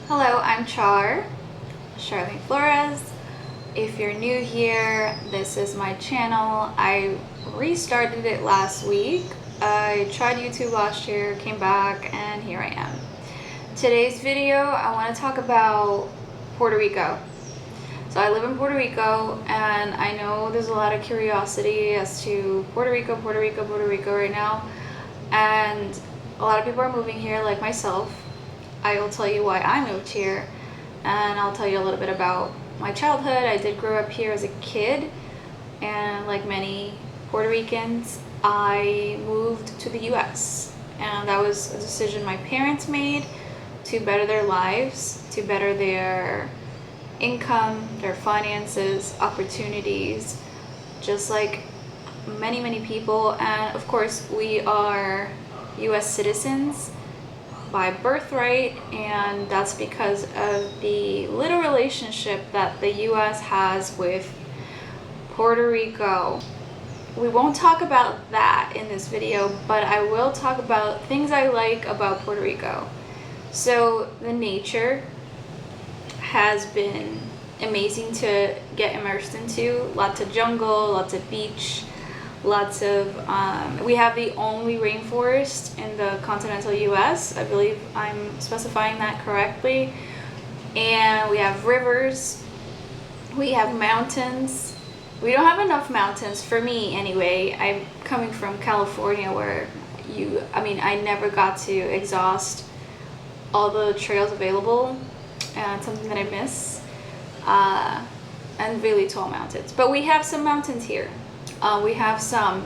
Hello, I'm Char, Charlene Flores. If you're new here, this is my channel. I restarted it last week. I tried YouTube last year, came back, and here I am. Today's video, I want to talk about Puerto Rico. So I live in Puerto Rico, and I know there's a lot of curiosity as to Puerto Rico right now. And a lot of people are moving here, like myself. I will tell you why I moved here, and I'll tell you a little bit about my childhood. I did grow up here as a kid, and like many Puerto Ricans, I moved to the US, and that was a decision my parents made to better their lives, to better their income, their finances, opportunities, just like many people. And of course, we are US citizens by birthright, and that's because of the little relationship that the US has with Puerto Rico. We won't talk about that in this video, but I will talk about things I like about Puerto Rico. So the nature has been amazing to get immersed into. Lots of jungle, lots of beach, lots of we have the only rainforest in the continental US. I believe I'm specifying that correctly. And we have rivers, we have mountains. We don't have enough mountains, for me anyway. I'm coming from California, where I never got to exhaust all the trails available, and something that I miss. And really tall mountains, but we have some mountains here. We have some,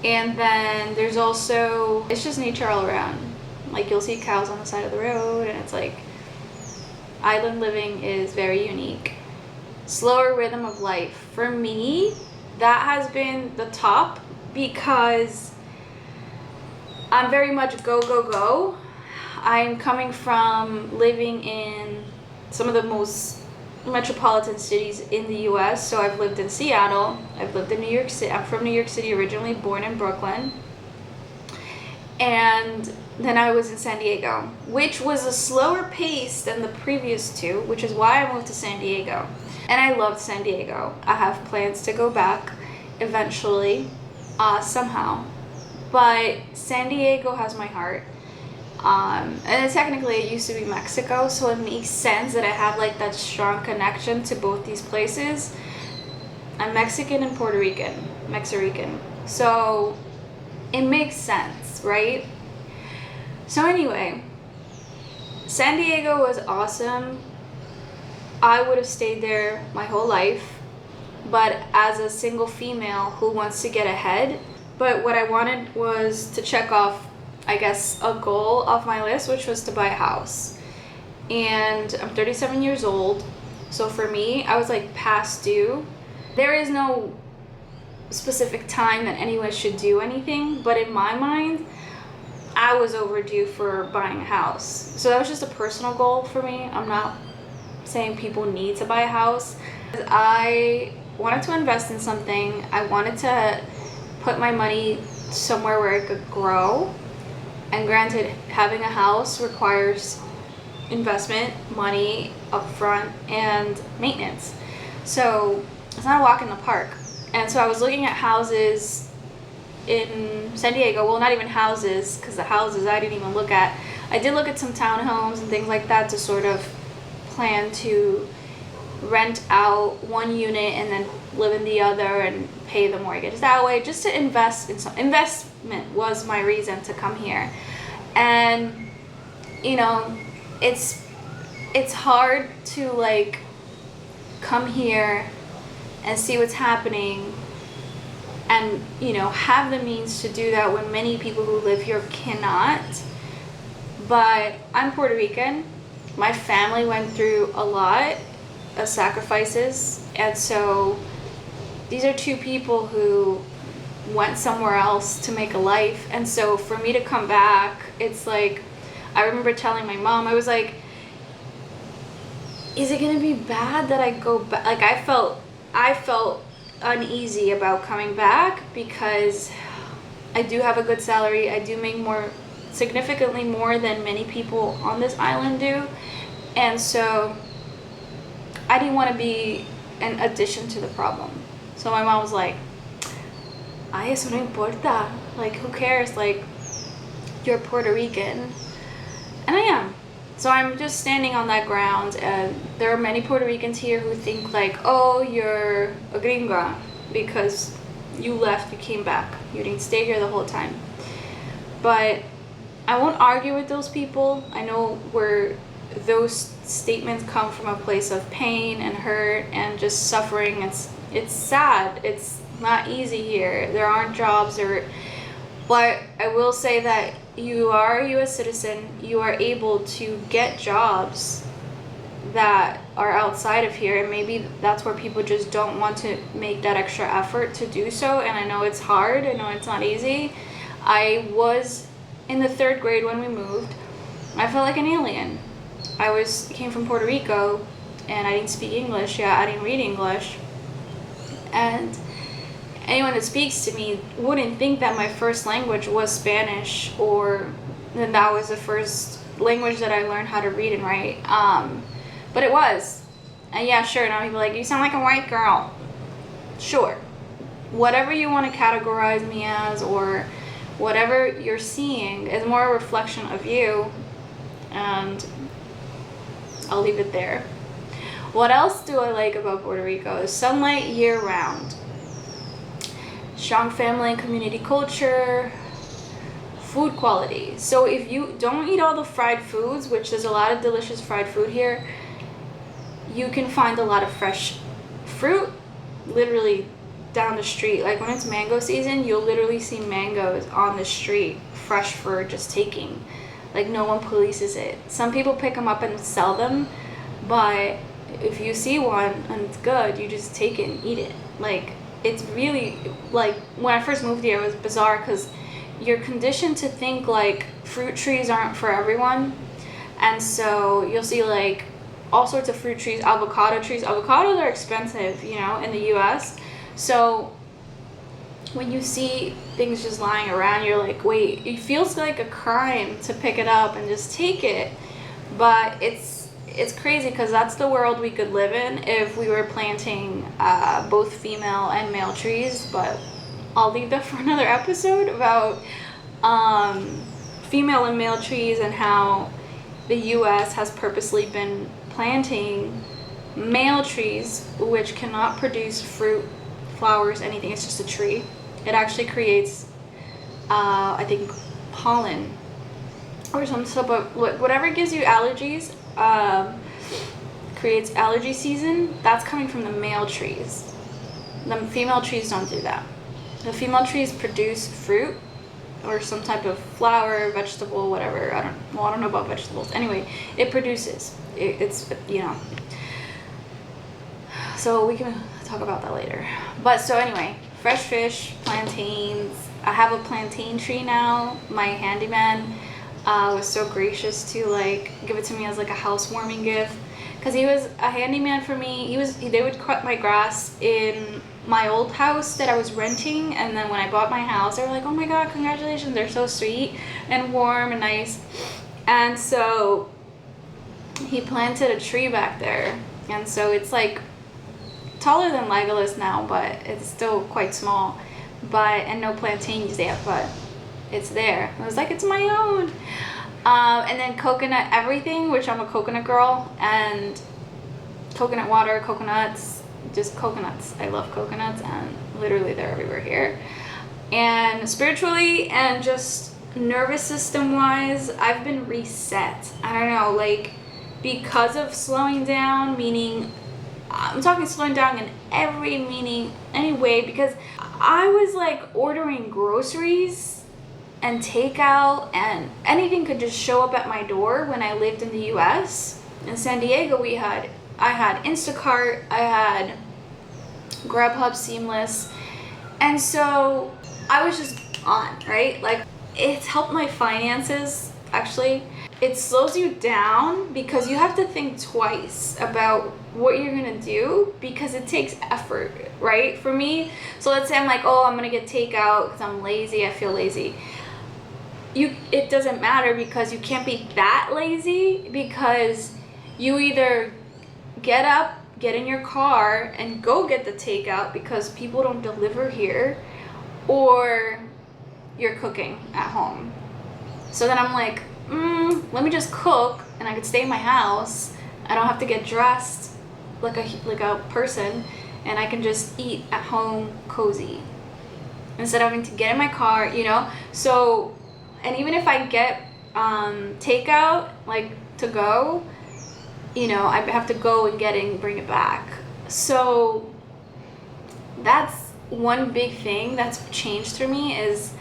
and then there's also, it's just nature all around. Like, you'll see cows on the side of the road, and it's like, island living is very unique. Slower rhythm of life, for me, that has been the top, because I'm very much go. I'm coming from living in some of the most metropolitan cities in the US. So I've lived in Seattle, I've lived in New York City. I'm from New York City originally, born in Brooklyn, and then I was in San Diego, which was a slower pace than the previous two, which is why I moved to San Diego. And I loved San Diego. I have plans to go back eventually, somehow, but San Diego has my heart. And technically it used to be Mexico, so it makes sense that I have like that strong connection to both these places. I'm Mexican and Puerto Rican, Mexican, so it makes sense, right? So anyway, San Diego was awesome. I would have stayed there my whole life, but as a single female who wants to get ahead. But what I wanted was to check off, I guess, a goal off my list, which was to buy a house. And I'm 37 years old, so for me, I was like past due. There is no specific time that anyone should do anything, but in my mind, I was overdue for buying a house. So that was just a personal goal for me. I'm not saying people need to buy a house. I wanted to invest in something. I wanted to put my money somewhere where it could grow. And granted, having a house requires investment, money upfront, and maintenance. So it's not a walk in the park. And so I was looking at houses in San Diego. Well, not even houses, because the houses I didn't even look at. I did look at some townhomes and things like that to sort of plan to rent out one unit and then live in the other and pay the mortgage that way, just to invest in some. Investment was my reason to come here. And it's hard to like come here and see what's happening and have the means to do that when many people who live here cannot. But I'm Puerto Rican. My family went through a lot of sacrifices, and so these are two people who went somewhere else to make a life. And so for me to come back, it's like, I remember telling my mom, I was like, is it gonna be bad that I go back? Like, I felt uneasy about coming back, because I do have a good salary. I do make significantly more than many people on this island do, And so I didn't want to be an addition to the problem. So my mom was like, ay, eso no importa. Like, who cares? Like, you're Puerto Rican. And I am. So I'm just standing on that ground, and there are many Puerto Ricans here who think like, oh, you're a gringa because you left, you came back. You didn't stay here the whole time. But I won't argue with those people. I know where those statements come from, a place of pain and hurt and just suffering. It's sad. It's not easy here. There aren't jobs, but I will say that you are a U.S. citizen. You are able to get jobs that are outside of here, and maybe that's where people just don't want to make that extra effort to do so. And I know it's hard. I know it's not easy. I was in the 3rd grade when we moved. I felt like an alien. Came from Puerto Rico, and I didn't speak English. Yeah, I didn't read English. And anyone that speaks to me wouldn't think that my first language was Spanish, or that was the first language that I learned how to read and write. But it was. And yeah, sure, now people are like, you sound like a white girl. Sure. Whatever you want to categorize me as, or whatever you're seeing is more a reflection of you, and I'll leave it there. What else do I like about Puerto Rico? Sunlight year-round. Strong family and community culture. Food quality. So if you don't eat all the fried foods, which there's a lot of delicious fried food here, you can find a lot of fresh fruit literally down the street. Like when it's mango season, you'll literally see mangoes on the street, fresh for just taking. Like no one polices it. Some people pick them up and sell them, but if you see one and it's good, you just take it and eat it. Like it's really, like when I first moved here, it was bizarre because you're conditioned to think like fruit trees aren't for everyone. And so you'll see like all sorts of fruit trees, avocado trees. Avocados are expensive, you know, in the US. So when you see things just lying around, you're like, wait, it feels like a crime to pick it up and just take it. But it's crazy because that's the world we could live in if we were planting both female and male trees. But I'll leave that for another episode about female and male trees and how the US has purposely been planting male trees which cannot produce fruit, flowers, anything. It's just a tree. It actually creates I think pollen or some stuff, but whatever gives you allergies, creates allergy season. That's coming from the male trees. The female trees don't do that. The female trees produce fruit or some type of flower, vegetable, whatever. I don't know about vegetables. Anyway, it produces. It's, you know. So we can talk about that later. But so anyway, fresh fish, plantains. I have a plantain tree now. My handyman was so gracious to like give it to me as like a housewarming gift, because he was a handyman for me. They would cut my grass in my old house that I was renting, and then when I bought my house, they were like, oh my god, congratulations, they're so sweet and warm and nice. And so he planted a tree back there, and so it's like taller than Legolas now, but it's still quite small. And no plantains yet, but it's there. I was like, it's my own. And then coconut everything, which I'm a coconut girl, and coconut water, coconuts, just coconuts. I love coconuts, and literally they're everywhere here. And spiritually and just nervous system wise, I've been reset. I don't know, like because of slowing down, meaning I'm talking slowing down in any way, because I was like ordering groceries and takeout, and anything could just show up at my door when I lived in the US. In San Diego, I had Instacart, I had Grubhub Seamless, and so I was just on, right? Like it's helped my finances, actually. It slows you down because you have to think twice about what you're gonna do, because it takes effort, right? For me, so let's say I'm like, oh, I'm gonna get takeout because I'm lazy, I feel lazy. It doesn't matter, because you can't be that lazy, because You either get up, get in your car, and go get the takeout because people don't deliver here, or you're cooking at home. So then I'm like, let me just cook, and I could stay in my house. I don't have to get dressed like a person, and I can just eat at home cozy instead of having to get in my car, you know? So, and even if I get takeout, like to go, you know, I have to go and get it and bring it back. So that's one big thing that's changed for me, is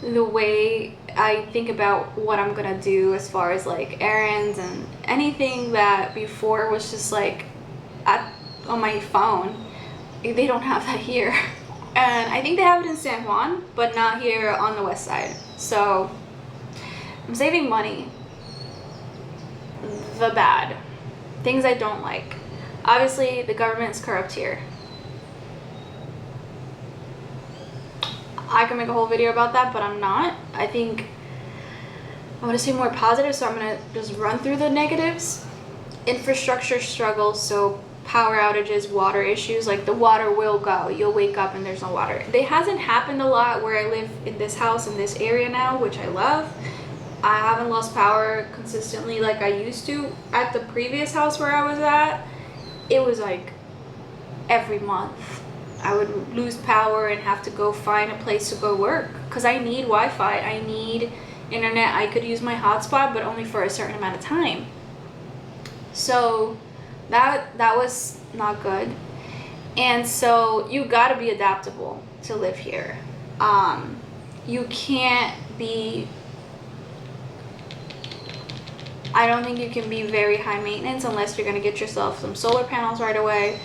the way I think about what I'm gonna do as far as like errands and anything that before was just like on my phone. They don't have that here. And I think they have it in San Juan, but not here on the west side. So I'm saving money. The bad things I don't like. Obviously, the government's corrupt here. I can make a whole video about that, but I'm not. I think I want to say more positive, so I'm going to just run through the negatives. Infrastructure struggles, so power outages, water issues, like the water will go. You'll wake up and there's no water. It hasn't happened a lot where I live in this house, in this area now, which I love. I haven't lost power consistently like I used to. At the previous house where I was at, it was like every month I would lose power and have to go find a place to go work, because I need Wi-Fi, I need internet. I could use my hotspot, but only for a certain amount of time. So that was not good. And so you got to be adaptable to live here. You can't be, I don't think you can be very high maintenance unless you're going to get yourself some solar panels right away,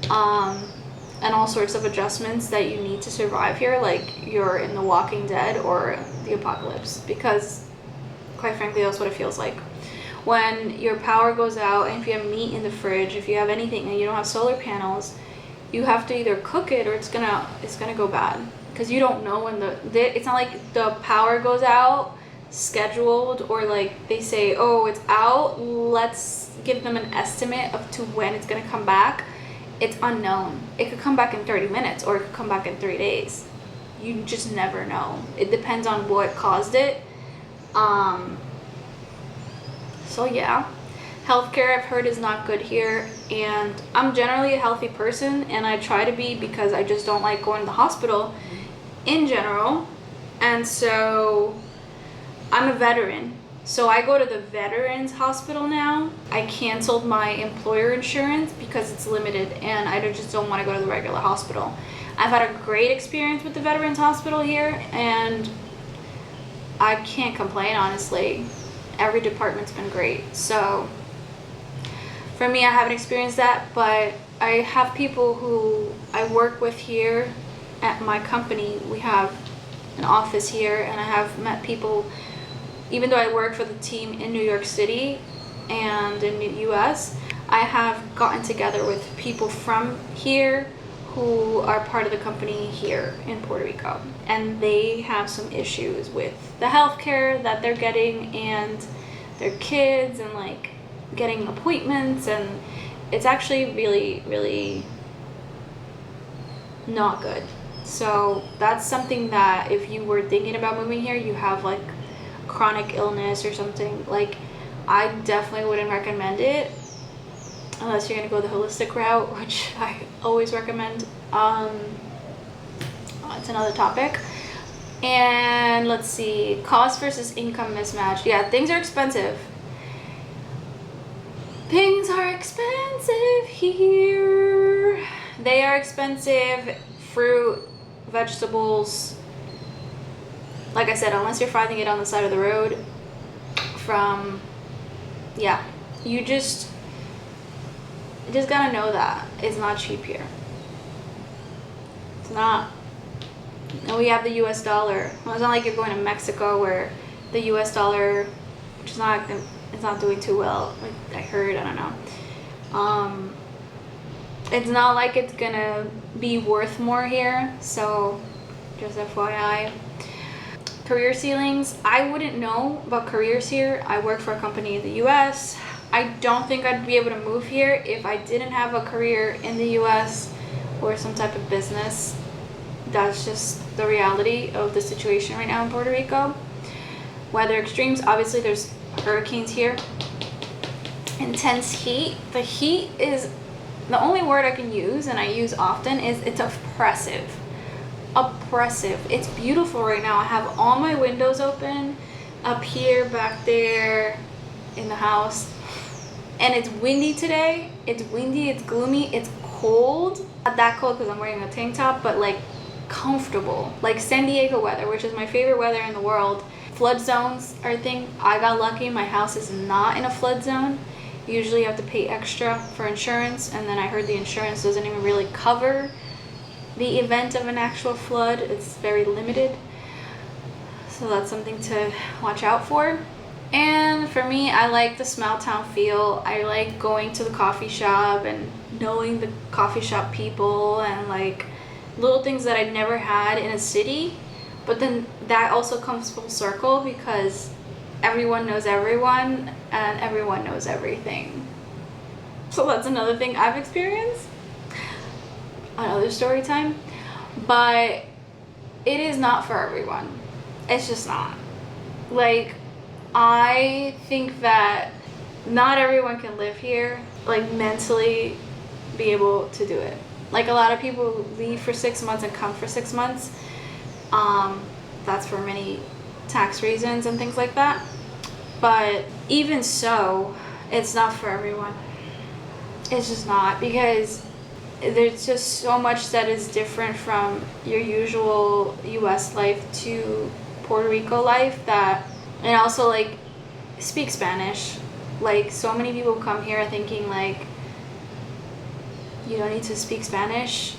and all sorts of adjustments that you need to survive here, like you're in The Walking Dead or the apocalypse, because quite frankly that's what it feels like. When your power goes out, and if you have meat in the fridge, if you have anything and you don't have solar panels, you have to either cook it or it's gonna go bad, because you don't know when it's not like the power goes out scheduled, or like they say, oh, it's out, let's give them an estimate of to when it's gonna come back. It's unknown. It could come back in 30 minutes or it could come back in 3 days. You just never know. It depends on what caused it. So yeah, healthcare I've heard is not good here, and I'm generally a healthy person, and I try to be, because I just don't like going to the hospital in general. And so I'm a veteran, so I go to the veterans hospital now. I canceled my employer insurance because it's limited, and I just don't want to go to the regular hospital. I've had a great experience with the veterans hospital here, and I can't complain, honestly. Every department's been great. So for me, I haven't experienced that, but I have people who I work with here at my company. We have an office here, and I have met people, even though I work for the team in New York City and in the US, I have gotten together with people from here who are part of the company here in Puerto Rico, and they have some issues with the healthcare that they're getting and their kids, and like getting appointments, and it's actually really, really not good. So that's something that if you were thinking about moving here, you have like chronic illness or something, like I definitely wouldn't recommend it unless you're gonna go the holistic route, which I always recommend. It's another topic. And let's see, cost versus income mismatch. Yeah, things are expensive. Things are expensive here. They are expensive. Fruit, vegetables, like I said, unless you're finding it on the side of the road from, yeah, you just gotta know that it's not cheap here. It's not. And we have the US dollar. Well, it's not like you're going to Mexico where the US dollar, which is not, it's not doing too well, like I heard, I don't know. It's not like it's gonna be worth more here, so just FYI. Career ceilings, I wouldn't know about careers here. I work for a company in the US. I don't think I'd be able to move here if I didn't have a career in the US or some type of business. That's just the reality of the situation right now in Puerto Rico. Weather extremes, obviously there's hurricanes here. Intense heat. The heat is, the only word I can use and I use often is it's oppressive. Oppressive. It's beautiful right now. I have all my windows open up here, back there, in the house. And it's windy today. It's windy, it's gloomy, it's cold. Not that cold because I'm wearing a tank top, but like comfortable. Like San Diego weather, which is my favorite weather in the world. Flood zones are a thing. I got lucky. My house is not in a flood zone. Usually you have to pay extra for insurance, and then I heard the insurance doesn't even really cover the event of an actual flood. It's very limited. So that's something to watch out for. And for me, I like the small town feel. I like going to the coffee shop and knowing the coffee shop people and like little things that I'd never had in a city. But then that also comes full circle because everyone knows everyone and everyone knows everything. So that's another thing I've experienced. Another story time. But it is not for everyone. It's just not. Like, I think that not everyone can live here, like mentally be able to do it. Like a lot of people leave for 6 months and come for 6 months. That's for many tax reasons and things like that. But even so, it's not for everyone. It's just not, because there's just so much that is different from your usual US life to Puerto Rico life that, and also like speak Spanish. Like so many people come here thinking like you don't need to speak Spanish.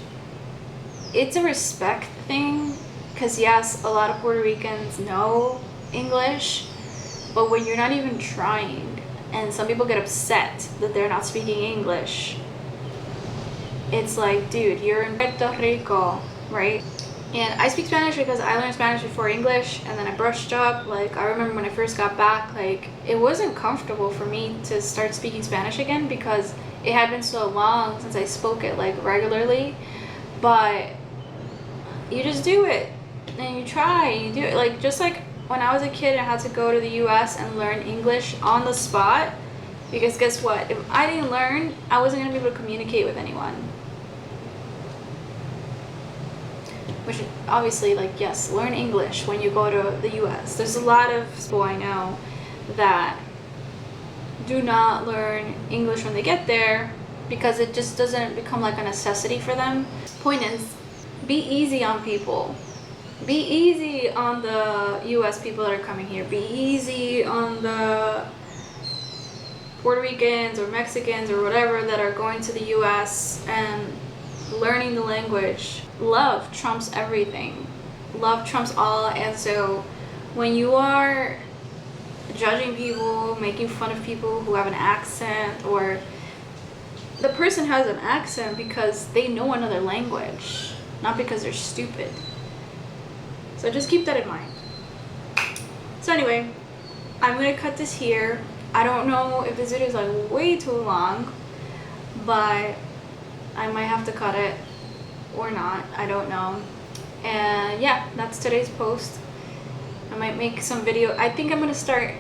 It's a respect thing, because yes, a lot of Puerto Ricans know English, but when you're not even trying and some people get upset that they're not speaking English, it's like, dude, you're in Puerto Rico, right? And I speak Spanish because I learned Spanish before English, and then I brushed up. Like, I remember when I first got back, like, it wasn't comfortable for me to start speaking Spanish again because it had been so long since I spoke it, like, regularly. But you just do it, and you try, and you do it. Like, just like when I was a kid, I had to go to the US and learn English on the spot, because guess what? If I didn't learn, I wasn't going to be able to communicate with anyone. Which obviously, like, yes, learn English when you go to the US. There's a lot of people I know that do not learn English when they get there because it just doesn't become like a necessity for them. Point is, be easy on people. Be easy on the US people that are coming here. Be easy on the Puerto Ricans or Mexicans or whatever that are going to the US and learning the language. Love trumps everything. Love trumps all. And so when you are judging people, making fun of people who have an accent, or the person has an accent because they know another language, not because they're stupid. So just keep that in mind. So anyway, I'm gonna cut this here. I don't know if this video is like way too long, but I might have to cut it or not, I don't know. And yeah, that's today's post. I might make some video. I think I'm gonna start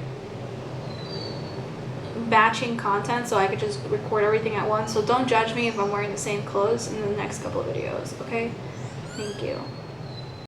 batching content so I could just record everything at once. So don't judge me if I'm wearing the same clothes in the next couple of videos, okay? Thank you.